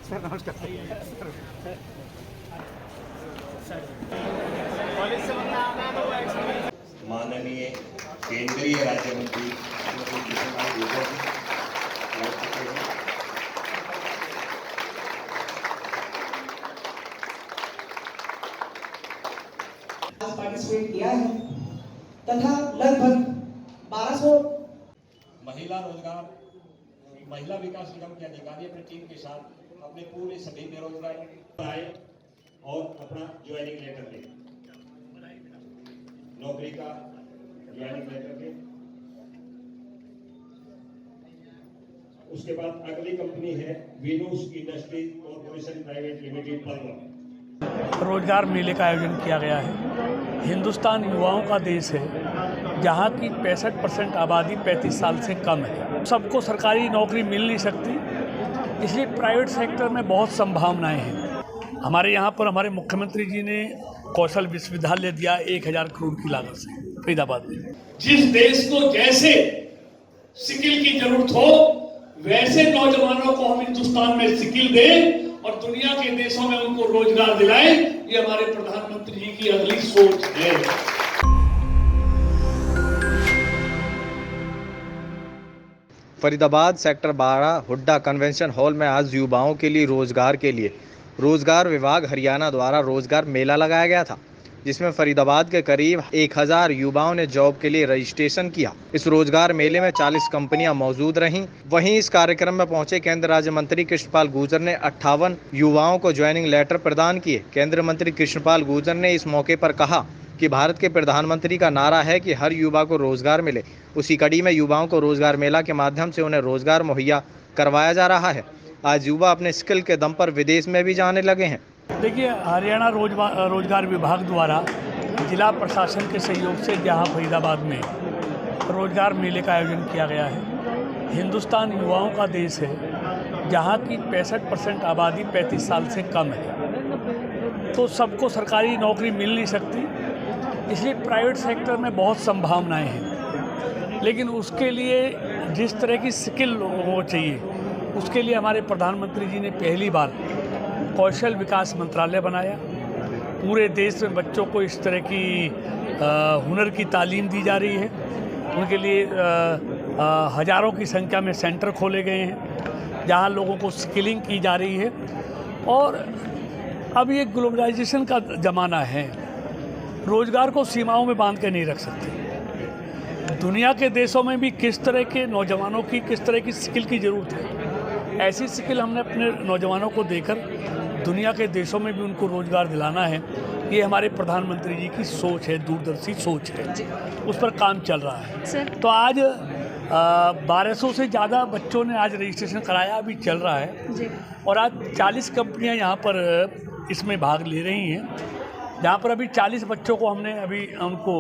Sir नमस्कार। माननीय केंद्रीय राज्य मंत्री पार्टिसिपेट किया है तथा लगभग 1200 महिला विकास निगम के अधिकारी अपनी टीम के साथ अपने पूरे सभी बेरोजगार आए और अपना ज्वाइनिंग लेटर ले, नौकरी का ज्वाइनिंग लेटर ले। उसके बाद अगली कंपनी है Venus Industries Corporation Private Limited Palwal. रोजगार मेले का आयोजन किया गया है। हिंदुस्तान युवाओं का देश है, जहां की 65% आबादी 35 साल से कम है। सबको सरकारी नौकरी मिल नहीं सकती, इसलिए प्राइवेट सेक्टर में बहुत संभावनाएं हैं। हमारे यहाँ पर हमारे मुख्यमंत्री जी ने कौशल विश्वविद्यालय दिया 1000 करोड़ की लागत से फरीदाबाद में। जिस देश को जैसे स्किल की जरूरत हो वैसे नौजवानों को हम हिंदुस्तान में स्किल दें और दुनिया के देशों में उनको रोजगार दिलाएं, ये हमारे प्रधानमंत्री जी की अगली सोच है। Faridabad sector 12 Hooda convention hall में आज युवाओं के लिए रोजगार विभाग हरियाणा द्वारा रोजगार मेला लगाया गया था, जिसमें फरीदाबाद के करीब 1000 युवाओं ने जॉब के लिए रजिस्ट्रेशन किया। इस रोजगार मेले में 40 कंपनियां मौजूद रहीं। वहीं इस कार्यक्रम में पहुंचे केंद्रीय राज्य मंत्री कृष्णपाल गुर्जर ने 58 युवाओं को ज्वाइनिंग लेटर प्रदान किए। केंद्रीय मंत्री कृष्णपाल गुर्जर ने इस मौके पर कहा कि भारत के प्रधानमंत्री का नारा है कि हर युवा को रोजगार मिले। उसी कड़ी में युवाओं को रोजगार मेला के माध्यम से उन्हें रोजगार मुहैया करवाया जा रहा है। आज युवा अपने स्किल के दम पर विदेश में भी जाने लगे हैं। देखिए, हरियाणा रोजगार विभाग द्वारा जिला प्रशासन के सहयोग से जहां फरीदाबाद में रोजगार मेले का आयोजन किया गया है। हिंदुस्तान युवाओं का देश है, जहां की 65% आबादी 35 साल से कम है, तो सबको सरकारी नौकरी मिल नहीं सकती, इसलिए प्राइवेट सेक्टर में बहुत संभावनाएं हैं। लेकिन उसके लिए जिस तरह की स्किल हो चाहिए, उसके लिए हमारे प्रधानमंत्री जी ने पहली बार कौशल विकास मंत्रालय बनाया। पूरे देश में बच्चों को इस तरह की हुनर की तालीम दी जा रही है। उनके लिए हज़ारों की संख्या में सेंटर खोले गए हैं, जहां लोगों को स्किलिंग की जा रही है। और अब ये ग्लोबलाइजेशन का ज़माना है, रोज़गार को सीमाओं में बांध के नहीं रख सकते। दुनिया के देशों में भी किस तरह के नौजवानों की किस तरह की स्किल की ज़रूरत है, ऐसी स्किल हमने अपने नौजवानों को देकर दुनिया के देशों में भी उनको रोज़गार दिलाना है। ये हमारे प्रधानमंत्री जी की सोच है, दूरदर्शी सोच है, उस पर काम चल रहा है। तो आज 1200 से ज़्यादा बच्चों ने आज रजिस्ट्रेशन कराया, अभी चल रहा है। और आज 40 कंपनियां यहाँ पर इसमें भाग ले रही हैं, जहाँ पर अभी 40 बच्चों को हमने अभी उनको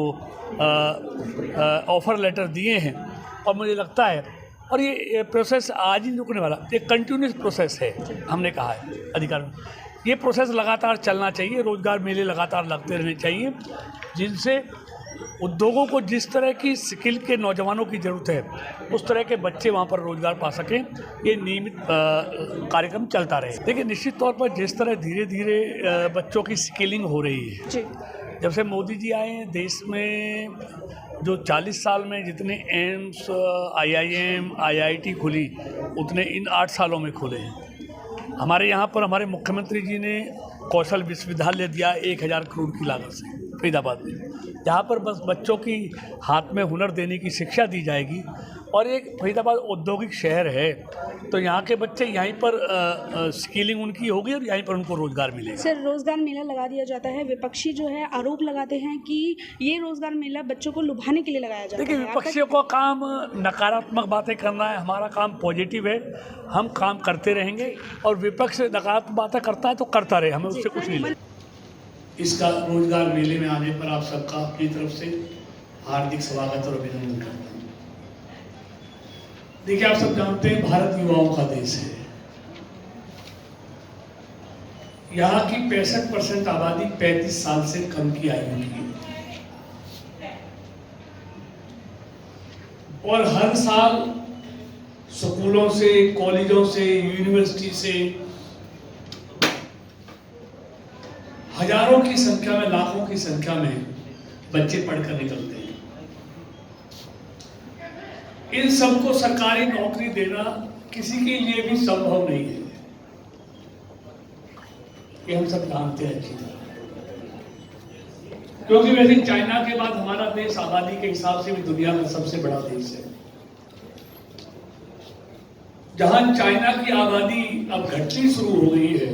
ऑफ़र लेटर दिए हैं। और मुझे लगता है, और ये प्रोसेस आज ही रुकने वाला, ये कंटिन्यूस प्रोसेस है। हमने कहा है अधिकारियों, ये प्रोसेस लगातार चलना चाहिए। रोज़गार मेले लगातार लगते रहने चाहिए, जिनसे उद्योगों को जिस तरह की स्किल के नौजवानों की ज़रूरत है, उस तरह के बच्चे वहाँ पर रोज़गार पा सकें। ये नियमित कार्यक्रम चलता रहे। देखिए, निश्चित तौर पर जिस तरह धीरे धीरे बच्चों की स्किलिंग हो रही है, जब से मोदी जी आए हैं देश में, जो 40 साल में जितने एम्स, IIM, IIT खुली, उतने इन 8 सालों में खुले हैं। हमारे यहाँ पर हमारे मुख्यमंत्री जी ने कौशल विश्वविद्यालय दिया 1000 करोड़ की लागत से फरीदाबाद में, जहाँ पर बस बच्चों की हाथ में हुनर देने की शिक्षा दी जाएगी। और एक फरीदाबाद औद्योगिक शहर है, तो यहाँ के बच्चे यहीं पर स्किलिंग उनकी होगी और यहीं पर उनको रोज़गार मिलेगा। सर, रोज़गार मेला लगा दिया जाता है, विपक्षी जो है आरोप लगाते हैं कि ये रोज़गार मेला बच्चों को लुभाने के लिए लगाया जाता है। देखिए, विपक्षियों का काम नकारात्मक बातें करना है, हमारा काम पॉजिटिव है। हम काम करते रहेंगे, और विपक्ष नकारात्मक बातें करता है तो करता रहे, हमें उससे कुछ नहीं लगता। इसका रोजगार मेले में आने पर आप सबका अपनी तरफ से हार्दिक स्वागत और अभिनंदन करता हूँ। देखिए, आप सब जानते हैं भारत युवाओं का देश है। यहाँ की 65% आबादी 35 साल से कम की आयु की है। और हर साल स्कूलों से, कॉलेजों से, यूनिवर्सिटी से हजारों की संख्या में, लाखों की संख्या में बच्चे पढ़कर निकलते हैं। इन सबको सरकारी नौकरी देना किसी के लिए भी संभव नहीं है, ये हम सब जानते हैं अच्छी तरह। क्योंकि वैसे चाइना के बाद हमारा देश आबादी के हिसाब से भी दुनिया का सबसे बड़ा देश है। जहां चाइना की आबादी अब घटनी शुरू हो गई है,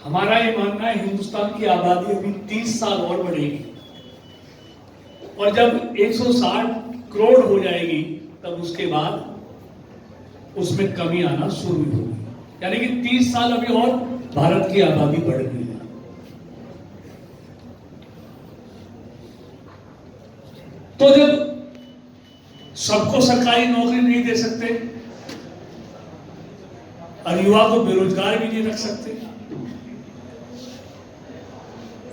हमारा ये मानना है हिंदुस्तान की आबादी अभी 30 साल और बढ़ेगी, और जब 160 करोड़ हो जाएगी तब उसके बाद उसमें कमी आना शुरू होगी। यानी कि 30 साल अभी और भारत की आबादी बढ़ गई है। तो जब सबको सरकारी नौकरी नहीं दे सकते और युवा को बेरोजगार भी नहीं रख सकते,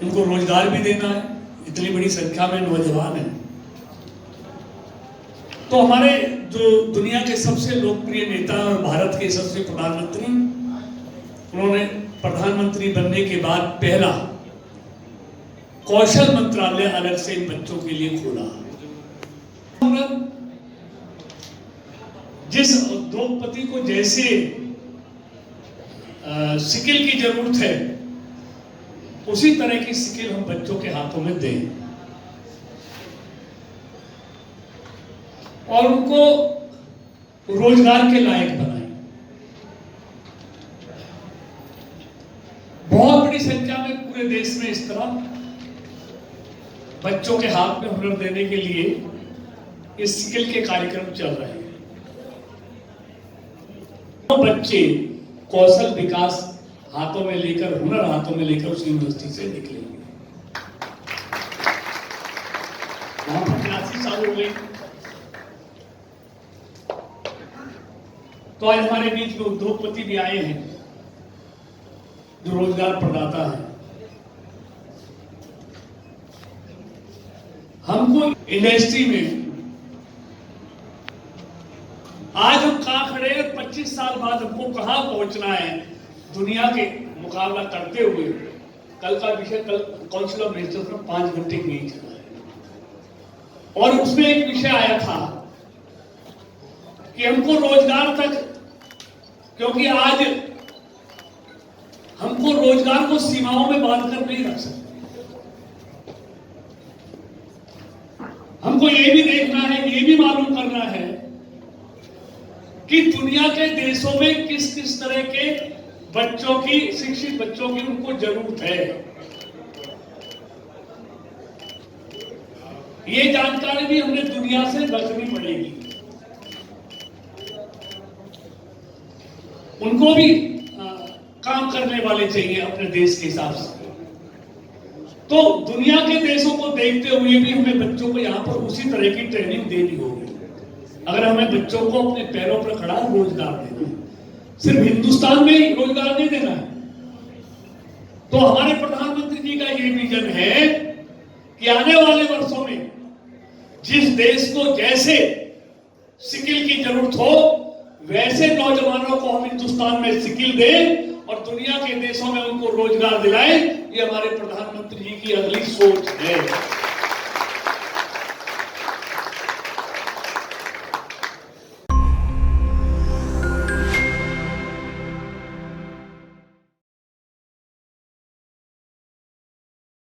उनको रोजगार भी देना है, इतनी बड़ी संख्या में नौजवान हैं, तो हमारे जो दुनिया के सबसे लोकप्रिय नेता और भारत के सबसे प्रधानमंत्री, उन्होंने प्रधानमंत्री बनने के बाद पहला कौशल मंत्रालय अलग से इन बच्चों के लिए खोला। जिस उद्योगपति को जैसे स्किल की जरूरत है, उसी तरह की स्किल हम बच्चों के हाथों में दें और उनको रोजगार के लायक बनाएं। बहुत बड़ी संख्या में पूरे देश में इस तरह बच्चों के हाथ में हुनर देने के लिए इस स्किल के कार्यक्रम चल रहे हैं। तो बच्चे कौशल विकास हाथों में लेकर, हुनर हाथों में लेकर उस यूनिवर्सिटी से निकलेंगे। वहां पर 85 साल हो गई, तो आज हमारे बीच में उद्योगपति भी आए हैं जो रोजगार प्रदाता है। हमको इंडस्ट्री में आज हम कहां खड़े हैं, 25 साल बाद हमको कहां पहुंचना है दुनिया के मुकाबला करते हुए। कल का विषय, कल काउंसिल ऑफ मिनिस्टर्स में 5 घंटे की मीटिंग चला है और उसमें एक विषय आया था कि हमको रोजगार तक, क्योंकि आज हमको रोजगार को सीमाओं में बांध कर नहीं रख सकते। हमको ये भी देखना है, ये भी मालूम करना है कि दुनिया के देशों में किस किस तरह के बच्चों की, शिक्षित बच्चों की उनको जरूरत है। ये जानकारी भी हमने दुनिया से रखनी पड़ेगी। उनको भी काम करने वाले चाहिए अपने देश के हिसाब से। तो दुनिया के देशों को देखते हुए भी हमें बच्चों को यहाँ पर उसी तरह की ट्रेनिंग देनी होगी। अगर हमें बच्चों को अपने पैरों पर खड़ा रोजगार देना है, सिर्फ हिंदुस्तान में ही रोजगार नहीं देना है, तो हमारे प्रधानमंत्री जी का ये विजन है कि आने वाले वर्षों में जिस देश को जैसे स्किल की जरूरत हो, वैसे नौजवानों को हम हिंदुस्तान में स्किल दें और दुनिया के देशों में उनको रोजगार दिलाएं। ये हमारे प्रधानमंत्री जी की अगली सोच है।